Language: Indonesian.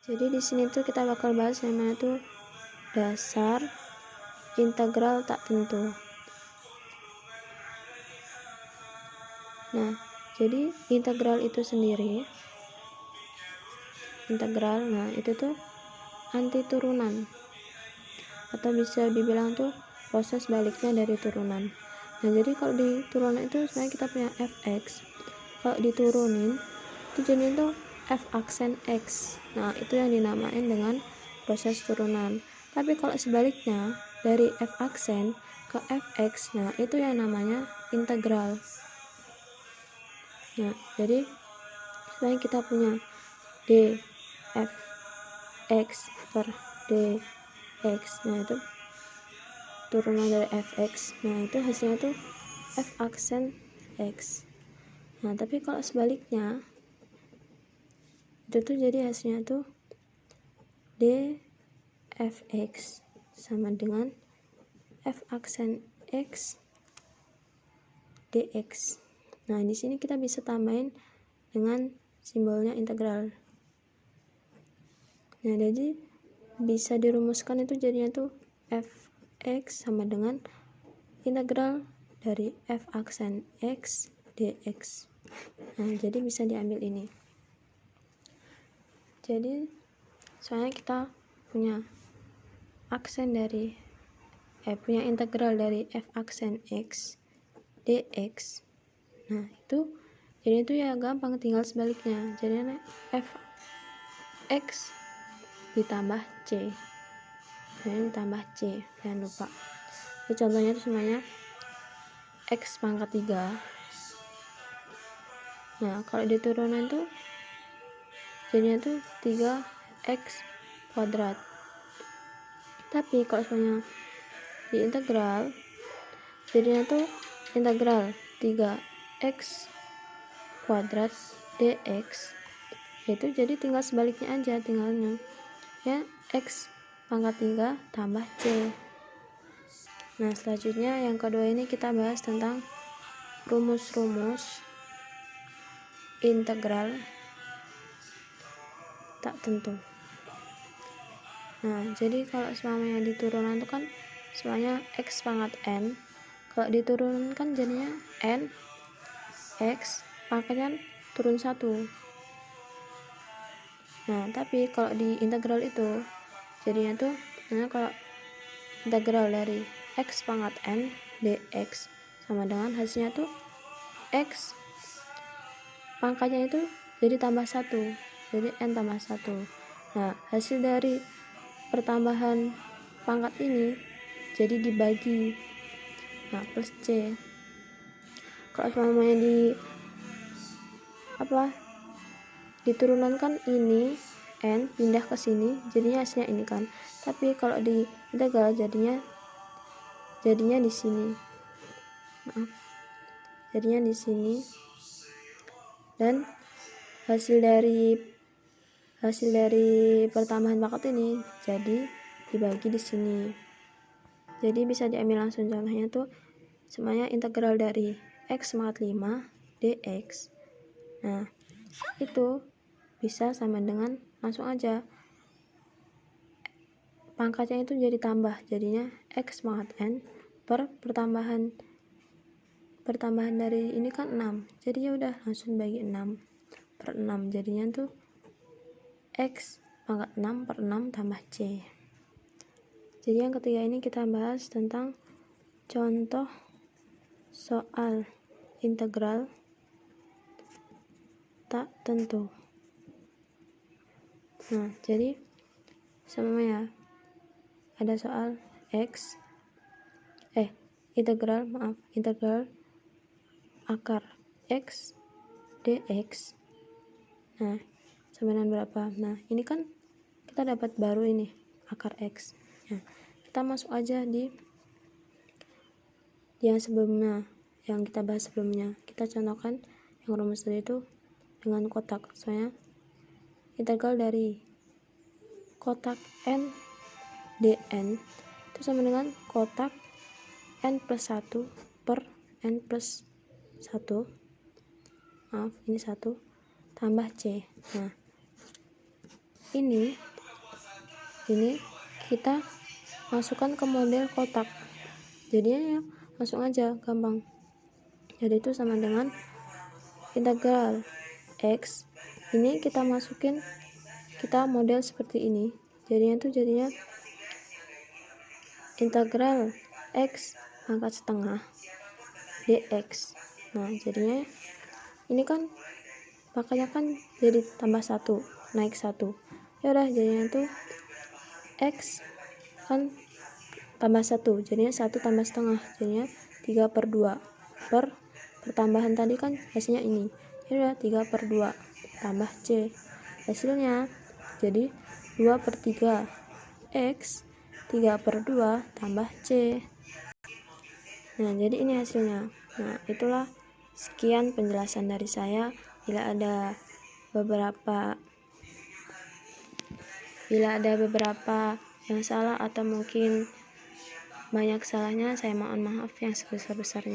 Jadi di sini tuh kita bakal bahas yang namanya tuh dasar integral tak tentu. Nah, jadi integral itu sendiri, nah itu tuh anti turunan, atau bisa dibilang tuh proses baliknya dari turunan. Nah, jadi kalau di turunan itu sebenarnya kita punya fx, kalau diturunin itu jadinya tuh f aksen x. Nah, itu yang dinamain dengan proses turunan. Tapi kalau sebaliknya dari f aksen ke fx, nah itu yang namanya integral. Nah, jadi sebenarnya kita punya dfx per dx, nah itu turunan dari fx, nah itu hasilnya tuh f aksen x. Nah, tapi kalau sebaliknya itu tuh jadi hasilnya tuh dfx sama dengan f aksen x dx. Nah, di sini kita bisa tambahin dengan simbolnya integral. Nah, jadi bisa dirumuskan itu jadinya tuh fx sama dengan integral dari f aksen x dx. Nah, jadi bisa diambil ini. Jadi soalnya kita punya aksen dari punya integral dari f aksen x dx. Nah, itu jadi itu ya gampang, tinggal sebaliknya. Jadi f x ditambah c. Nah, ini ditambah c, jangan lupa. Ini contohnya itu semuanya x pangkat 3. Nah, kalau diturunin tuh jadinya tuh 3x kuadrat. Tapi kalau semuanya diintegral jadinya tuh integral 3x kuadrat dx. Itu jadi tinggal sebaliknya aja, tinggalnya ya x pangkat 3 tambah c. Nah, selanjutnya yang kedua ini kita bahas tentang rumus-rumus integral tak tentu. Nah, jadi kalau semuanya di turunan itu kan semuanya x pangkat n. Kalau diturunkan kan jadinya n x pangkatnya turun 1. Nah, tapi kalau di integral itu jadinya tuh kalau integral dari x pangkat n dx sama dengan hasilnya tuh x pangkatnya itu jadi tambah 1, jadi n tambah 1. Nah, hasil dari pertambahan pangkat ini jadi dibagi, nah plus c. Kalau semuanya diturunan kan ini n pindah ke sini jadinya hasilnya ini kan. Tapi kalau di integral jadinya di sini. Jadinya di sini. Dan hasil dari pertambahan pangkat ini jadi dibagi di sini. Jadi bisa diambil langsung contohnya tuh semuanya integral dari x pangkat 5 dx. Nah, itu bisa sama dengan langsung aja pangkatnya itu jadi tambah, jadinya x pangkat n per pertambahan dari ini kan 6, jadi ya udah langsung bagi 6 per 6, jadinya tuh x pangkat 6 per 6 tambah c. Jadi yang ketiga ini kita bahas tentang contoh soal integral tak tentu. Nah, jadi semuanya ada soal integral akar x dx. Nah, sama dengan berapa? Nah, ini kan kita dapat baru ini akar x. Nah, kita masuk aja di yang sebelumnya, yang kita bahas sebelumnya. Kita contohkan yang rumus tadi itu dengan kotak. Soalnya integral dari kotak n dn itu sama dengan kotak n plus 1 per n plus 1, maaf ini 1 tambah c. Nah, ini kita masukkan ke model kotak, jadinya ya langsung aja gampang. Jadi itu sama dengan integral X, ini kita masukin, kita model seperti ini, jadinya integral X pangkat setengah dx. Nah jadinya ini kan makanya kan jadi tambah 1, naik 1, ya udah jadinya tuh X kan tambah 1, jadinya 1 tambah setengah, jadinya 3/2 per pertambahan tadi kan hasilnya ini, ya udah 3/2 tambah C, hasilnya jadi 2/3 X 3/2 tambah C. Nah jadi ini hasilnya. Nah itulah sekian penjelasan dari saya. Bila ada beberapa yang salah atau mungkin banyak salahnya, saya mohon maaf yang sebesar-besarnya.